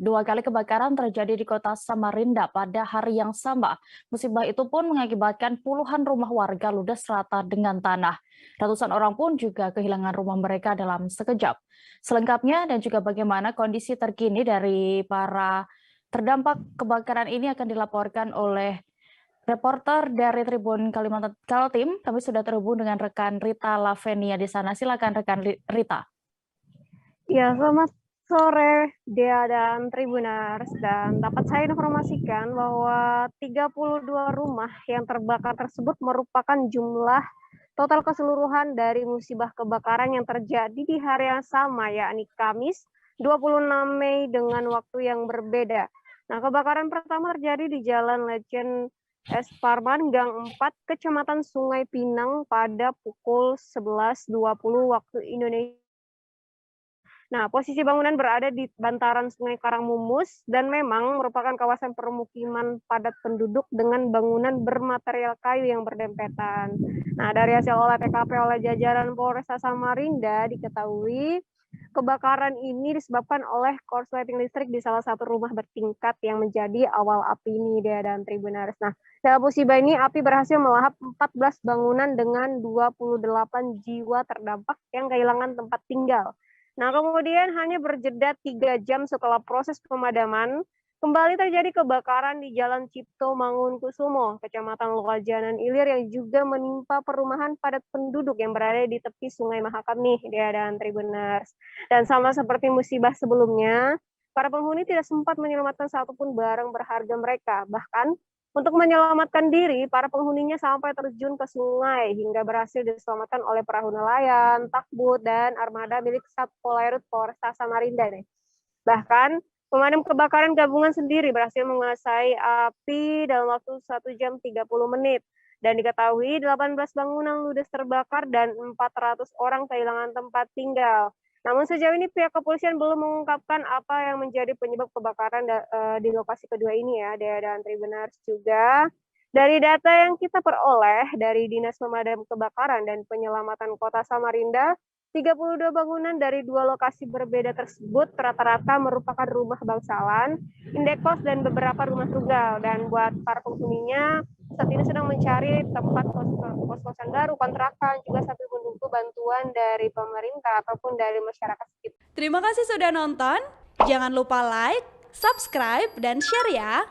Dua kali kebakaran terjadi di kota Samarinda pada hari yang sama. Musibah itu pun mengakibatkan puluhan rumah warga ludes rata dengan tanah. Ratusan orang pun juga kehilangan rumah mereka dalam sekejap. Selengkapnya dan juga bagaimana kondisi terkini dari para terdampak kebakaran ini akan dilaporkan oleh reporter dari Tribun Kalimantan Kaltim. Kami sudah terhubung dengan rekan Rita Lavenia di sana. Silakan rekan Rita. Ya, selamat sore Dea dan Tribuners, dan dapat saya informasikan bahwa 32 rumah yang terbakar tersebut merupakan jumlah total keseluruhan dari musibah kebakaran yang terjadi di hari yang sama, yakni Kamis 26 Mei dengan waktu yang berbeda. Nah, kebakaran pertama terjadi di Jalan Lejen S. Parman, Gang 4, Kecamatan Sungai Pinang pada pukul 11.20 waktu Indonesia. Nah, posisi bangunan berada di bantaran Sungai Karangmumus dan memang merupakan kawasan permukiman padat penduduk dengan bangunan bermaterial kayu yang berdempetan. Nah, dari hasil olah TKP oleh jajaran Polresta Samarinda diketahui kebakaran ini disebabkan oleh korsleting listrik di salah satu rumah bertingkat yang menjadi awal api ini, Dea dan Tribuners. Nah, dalam musibah ini api berhasil melahap 14 bangunan dengan 28 jiwa terdampak yang kehilangan tempat tinggal. Nah, kemudian hanya berjeda 3 jam setelah proses pemadaman, kembali terjadi kebakaran di Jalan Cipto Mangunkusumo, Kecamatan Lokajanan Ilir yang juga menimpa perumahan padat penduduk yang berada di tepi Sungai Mahakam nih, Dea dan Tribuners. Dan sama seperti musibah sebelumnya, para penghuni tidak sempat menyelamatkan satupun barang berharga mereka. Bahkan untuk menyelamatkan diri, para penghuninya sampai terjun ke sungai hingga berhasil diselamatkan oleh perahu nelayan, takbut, dan armada milik Satpol Airut Polresta Samarinda. Bahkan, pemadam kebakaran gabungan sendiri berhasil menguasai api dalam waktu 1 jam 30 menit. Dan diketahui 18 bangunan ludes terbakar dan 400 orang kehilangan tempat tinggal. Namun sejauh ini pihak kepolisian belum mengungkapkan apa yang menjadi penyebab kebakaran di lokasi kedua ini ya, Dea dan Tribuners. Juga dari data yang kita peroleh dari Dinas Pemadam Kebakaran dan Penyelamatan Kota Samarinda, 32 bangunan dari 2 lokasi berbeda tersebut rata-rata merupakan rumah bangsawan, indekos, dan beberapa rumah tunggal. Dan buat para penghuninya, saat ini sedang mencari tempat kos-kosan baru, kontrakan, juga sambil menunggu bantuan dari pemerintah ataupun dari masyarakat sekitar. Terima kasih sudah nonton. Jangan lupa like, subscribe, dan share ya.